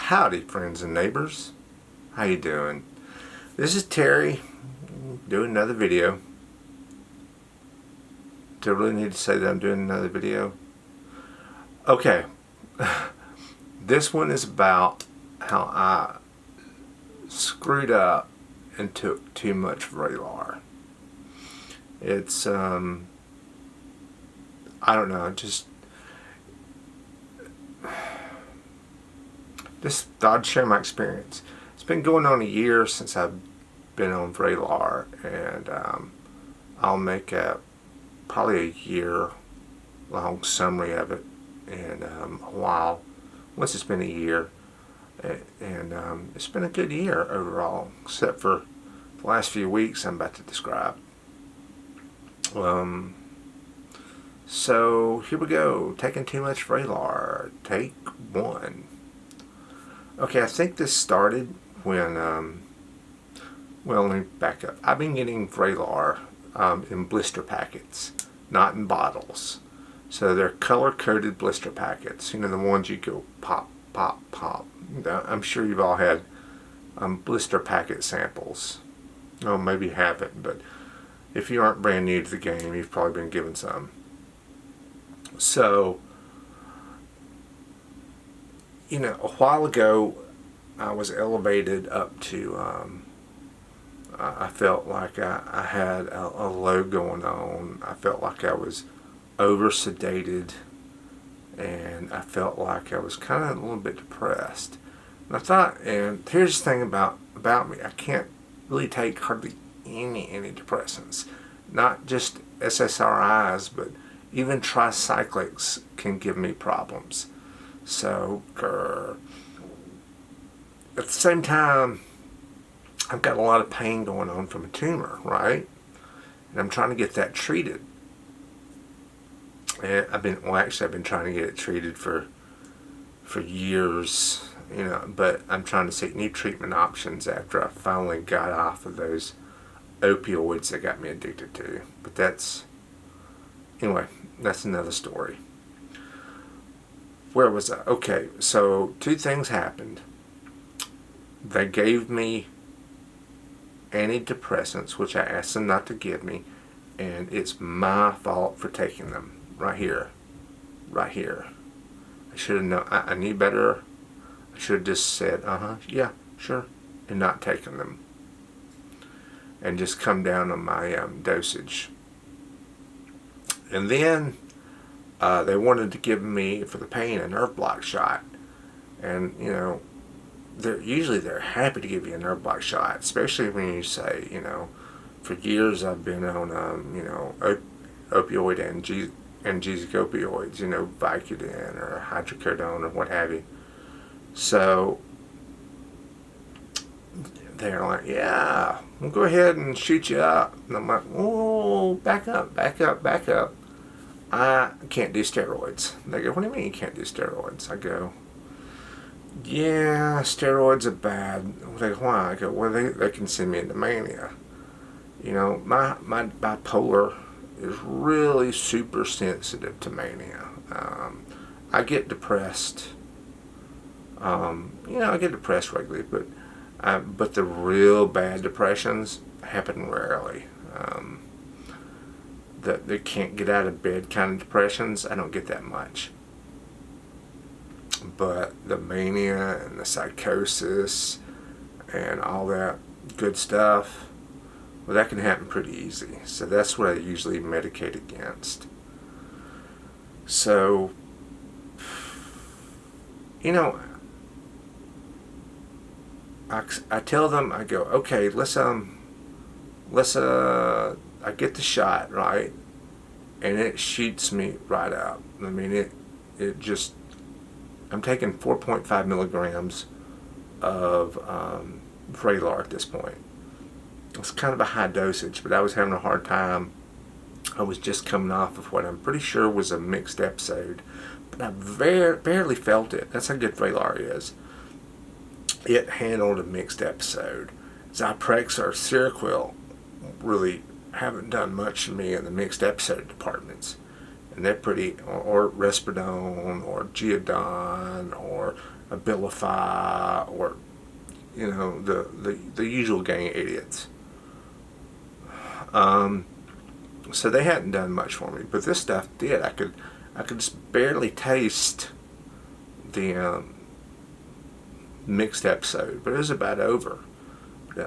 Howdy, friends and neighbors. How you doing? This is Terry doing another video. Do I really need to say that I'm doing another video? Okay. This one is about how I screwed up and took too much Vraylar. It's I don't know, just thought I'd share my experience. It's been going on a year since I've been on Vraylar, and I'll make probably a year long summary of it in a while, once it's been a year. And it's been a good year overall, except for the last few weeks I'm about to describe. So here we go. Taking too much Vraylar. Take one. Okay, I think this started when, well, let me back up. I've been getting Vraylar in blister packets, not in bottles. So they're color-coded blister packets. You know, the ones you go pop, pop, pop. I'm sure you've all had blister packet samples. Oh, maybe you haven't, but if you aren't brand new to the game, you've probably been given some. So, you know, a while ago, I was elevated up to, I felt like I had a load going on. I felt like I was over-sedated, and I felt like I was kind of a little bit depressed. And I thought, and here's the thing about me, I can't really take hardly any antidepressants. Not just SSRIs, but even tricyclics can give me problems. So, at the same time, I've got a lot of pain going on from a tumor, right? And I'm trying to get that treated. And I've been trying to get it treated for years, you know, but I'm trying to seek new treatment options after I finally got off of those opioids that got me addicted to. But anyway, that's another story. Where was I? Okay, so two things happened. They gave me antidepressants, which I asked them not to give me, and it's my fault for taking them. Right here. I should have known. I knew better. I should have just said, yeah, sure, and not taken them, and just come down on my dosage. And then they wanted to give me, for the pain, a nerve block shot. And, you know, they're happy to give you a nerve block shot, especially when you say, you know, for years I've been on, you know, opioid analgesic opioids, you know, Vicodin or hydrocodone or what have you. So they're like, yeah, we'll go ahead and shoot you up. And I'm like, oh, back up. I can't do steroids. And they go, what do you mean you can't do steroids? I go, yeah, steroids are bad. They go, why? I go, well, they can send me into mania. You know, my bipolar is really super sensitive to mania. I get depressed. You know, I get depressed regularly, but the real bad depressions happen rarely. They can't get out of bed kind of depressions, I don't get that much. But the mania and the psychosis and all that good stuff, well, that can happen pretty easy. So that's what I usually medicate against. So, you know, I tell them, I go, okay, let's I get the shot, right? And it shoots me right up. I mean, it just, I'm taking 4.5 milligrams of Vraylar at this point. It's kind of a high dosage, but I was having a hard time. I was just coming off of what I'm pretty sure was a mixed episode, but I barely felt it. That's how good Vraylar is. It handled a mixed episode. Zyprexa or Seroquel really haven't done much for me in the mixed episode departments. And they're pretty, or Risperidone, or Geodon, or Abilify, or the usual gang of idiots. So they hadn't done much for me, but this stuff did. I could just barely taste the mixed episode, but it was about over.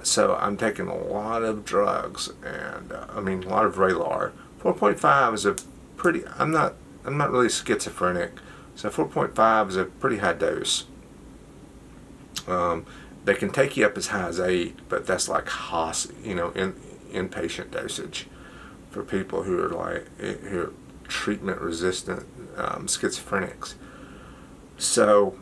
So I'm taking a lot of drugs, and a lot of Vraylar. 4.5 is a pretty. I'm not really schizophrenic, so 4.5 is a pretty high dose. They can take you up as high as 8, but that's like inpatient dosage for people who are treatment resistant schizophrenics. So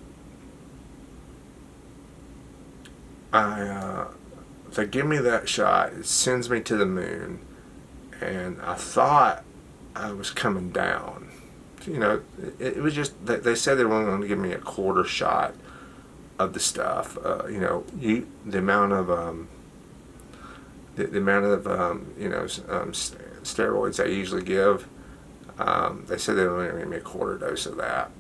they give me that shot. It sends me to the moon, and I thought I was coming down. It was just they said they were only going to give me a quarter shot of the stuff. The amount of steroids I usually give. They said they were only going to give me a quarter dose of that.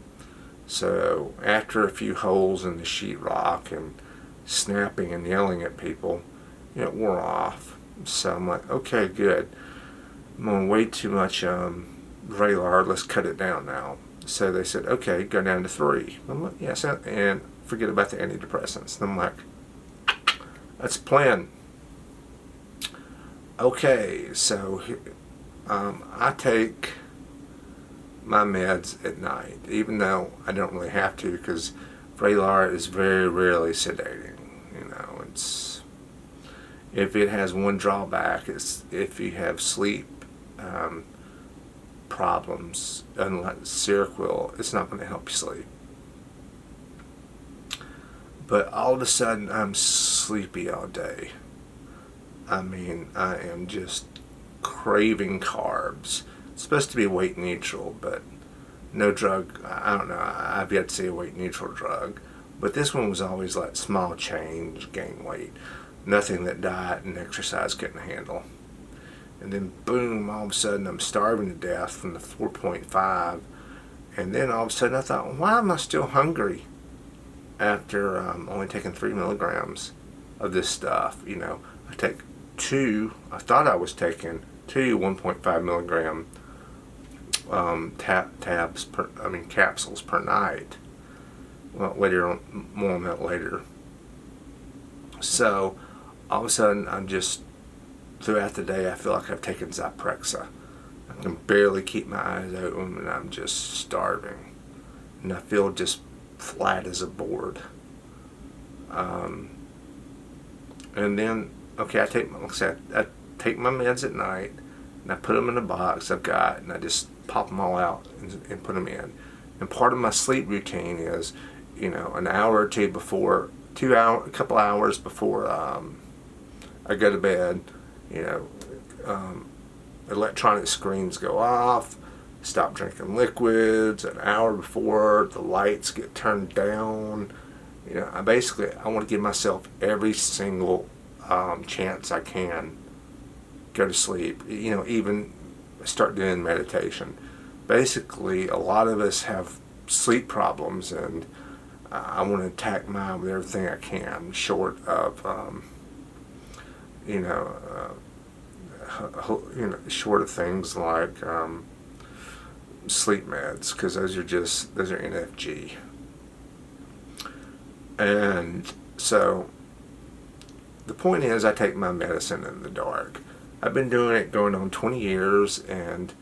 So after a few holes in the sheetrock and snapping and yelling at people, it wore off. So I'm like, okay, good. I'm on way too much Vraylar. Let's cut it down now. So they said, okay, go down to 3. I'm like, yes, and forget about the antidepressants. And I'm like, that's the plan. Okay, so I take my meds at night, even though I don't really have to, because Vraylar is very rarely sedating. It's, if it has one drawback, it's if you have sleep problems, unlike Seroquel, it's not going to help you sleep. But all of a sudden, I'm sleepy all day. I am just craving carbs. It's supposed to be weight neutral, but no drug, I don't know, I've yet to see a weight neutral drug. But this one was always like small change, gain weight. Nothing that diet and exercise couldn't handle. And then boom, all of a sudden I'm starving to death from the 4.5. And then all of a sudden I thought, why am I still hungry after only taking 3 milligrams of this stuff? I take 2, I thought I was taking 2 1.5 milligram capsules per night. Well, later on, more on that later. So all of a sudden, I'm just, throughout the day, I feel like I've taken Zyprexa. I can barely keep my eyes open, and I'm just starving. And I feel just flat as a board. And then, okay, I take my meds at night, and I put them in a box I've got, and I just pop them all out and put them in. And part of my sleep routine is, an hour or two before, a couple hours before I go to bed, electronic screens go off, stop drinking liquids. An hour before, the lights get turned down. I want to give myself every single chance I can go to sleep. Even start doing meditation. Basically, a lot of us have sleep problems, and I want to attack mine with everything I can, short of short of things like sleep meds, because those are NFG. And so the point is, I take my medicine in the dark. I've been doing it going on 20 years, and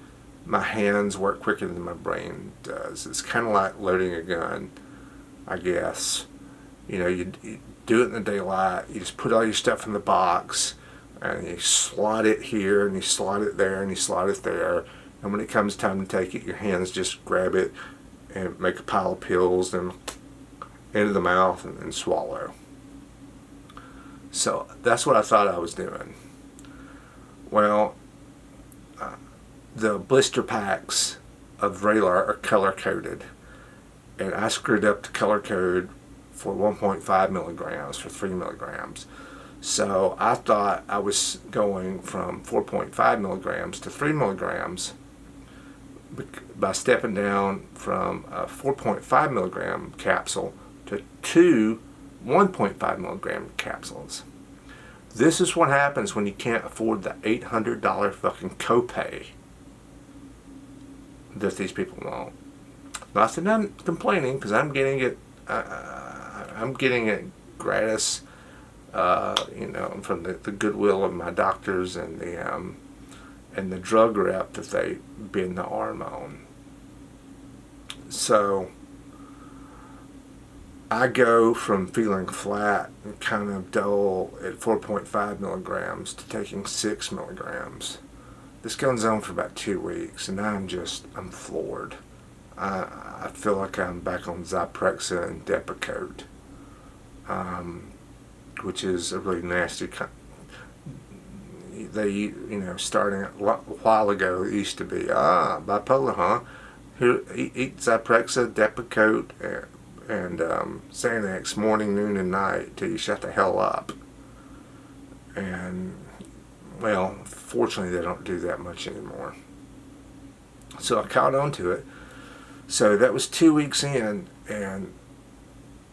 my hands work quicker than my brain does. It's kind of like loading a gun, I guess. You do it in the daylight. You just put all your stuff in the box, and you slot it here, and you slot it there, and you slot it there. And when it comes time to take it, your hands just grab it and make a pile of pills and into the mouth and swallow. So that's what I thought I was doing. Well, the blister packs of Vraylar are color coded, and I screwed up the color code for 1.5 milligrams for 3 milligrams. So I thought I was going from 4.5 milligrams to 3 milligrams by stepping down from a 4.5 milligram capsule to 2 1.5 milligram capsules. This is what happens when you can't afford the $800 fucking copay that these people want. Now, I said I'm complaining because I'm getting it. I'm getting it gratis, from the goodwill of my doctors and the drug rep that they bend the arm on. So I go from feeling flat and kind of dull at 4.5 milligrams to taking 6 milligrams. This goes on for about 2 weeks, and I'm floored. I feel like I'm back on Zyprexa and Depakote, which is a really nasty they, starting a while ago, it used to be, bipolar, huh? Here, eat Zyprexa, Depakote, and Xanax morning, noon, and night till you shut the hell up. And, well, fortunately they don't do that much anymore. So I caught on to it. So that was 2 weeks in, and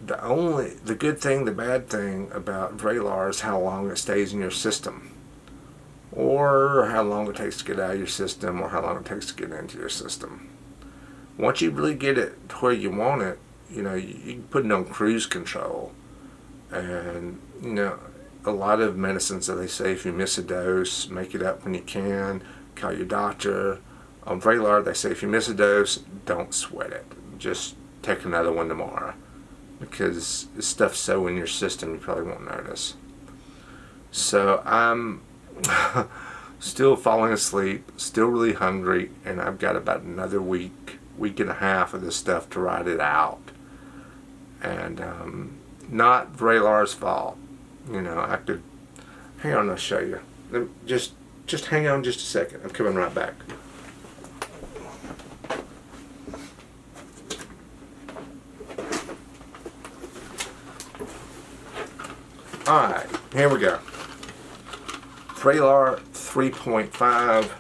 the good thing, the bad thing about Vraylar is how long it stays in your system, or how long it takes to get out of your system, or how long it takes to get into your system. Once you really get it to where you want it, you can put it on cruise control. And, a lot of medicines that they say if you miss a dose, make it up when you can, call your doctor. On Vraylar, they say if you miss a dose, don't sweat it. Just take another one tomorrow, because this stuff's so in your system you probably won't notice. So I'm still falling asleep, still really hungry, and I've got about another week and a half of this stuff to ride it out. And not Vraylar's fault. I could, hang on, I'll show you. Just hang on just a second. I'm coming right back. Alright, here we go. Vraylar 3.5,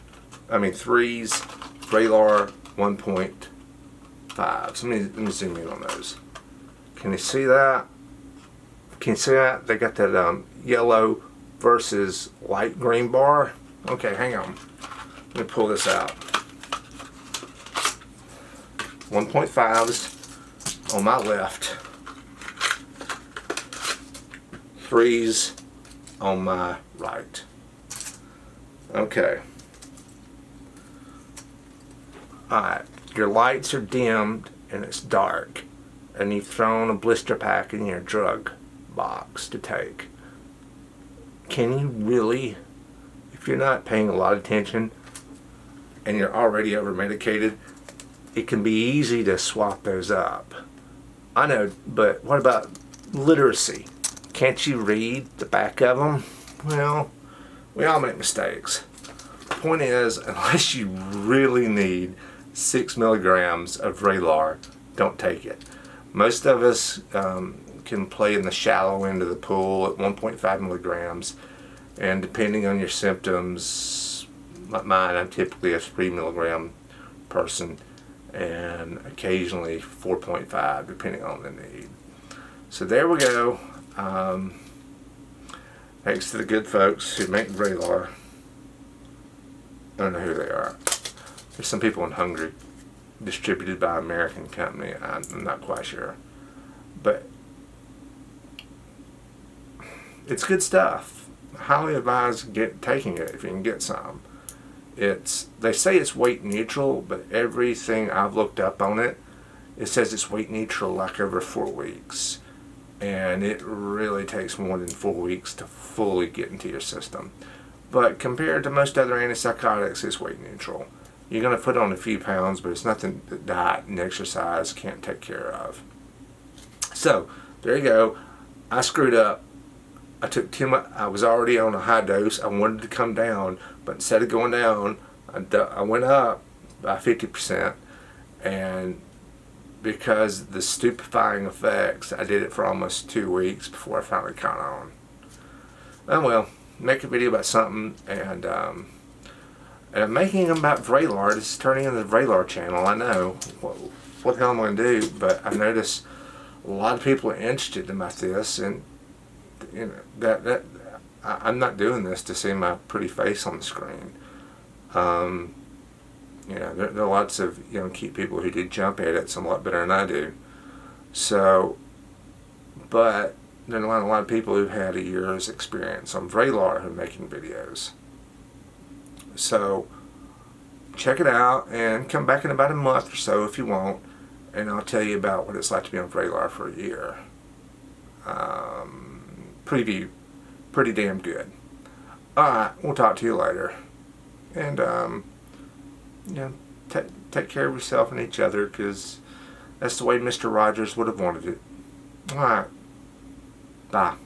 3s, Vraylar 1.5. So let me zoom in on those. Can you see that? Can you see that? They got that yellow versus light green bar. Okay, hang on. Let me pull this out. 1.5s on my left. 3s on my right. Okay. Alright, your lights are dimmed and it's dark, and you've thrown a blister pack in your drug box to take. Can you really, if you're not paying a lot of attention and you're already over medicated, it can be easy to swap those up. I know, but what about literacy? Can't you read the back of them? Well, we all make mistakes. The point is, unless you really need 6 milligrams of Vraylar, don't take it. Most of us can play in the shallow end of the pool at 1.5 milligrams, and depending on your symptoms, like mine, I'm typically a 3 milligram person, and occasionally 4.5 depending on the need. So there we go. Thanks to the good folks who make Vraylar. I don't know who they are. There's some people in Hungary, distributed by an American company. I'm not quite sure, but it's good stuff. I highly advise taking it if you can get some. They say it's weight neutral, but everything I've looked up on it says it's weight neutral like over 4 weeks. And it really takes more than 4 weeks to fully get into your system. But compared to most other antipsychotics, it's weight neutral. You're going to put on a few pounds, but it's nothing that diet and exercise can't take care of. So, there you go. I screwed up. I took too much. I was already on a high dose. I wanted to come down, but instead of going down, I went up by 50%. And because the stupefying effects, I did it for almost 2 weeks before I finally caught on. Oh well, make a video about something, and I'm making them about Vraylar. This is turning into the Vraylar channel. I know. What the hell am I going to do? But I noticed a lot of people are interested about this, and you know I'm not doing this to see my pretty face on the screen. You know, there are lots of cute people who do jump edits a lot better than I do. So, but there are a lot of people who've had a year's experience on Vraylar who are making videos. So, check it out and come back in about a month or so if you want, and I'll tell you about what it's like to be on Vraylar for a year. Pretty damn good. Alright, we'll talk to you later. And, take care of yourself and each other, because that's the way Mr. Rogers would have wanted it. Alright. Bye.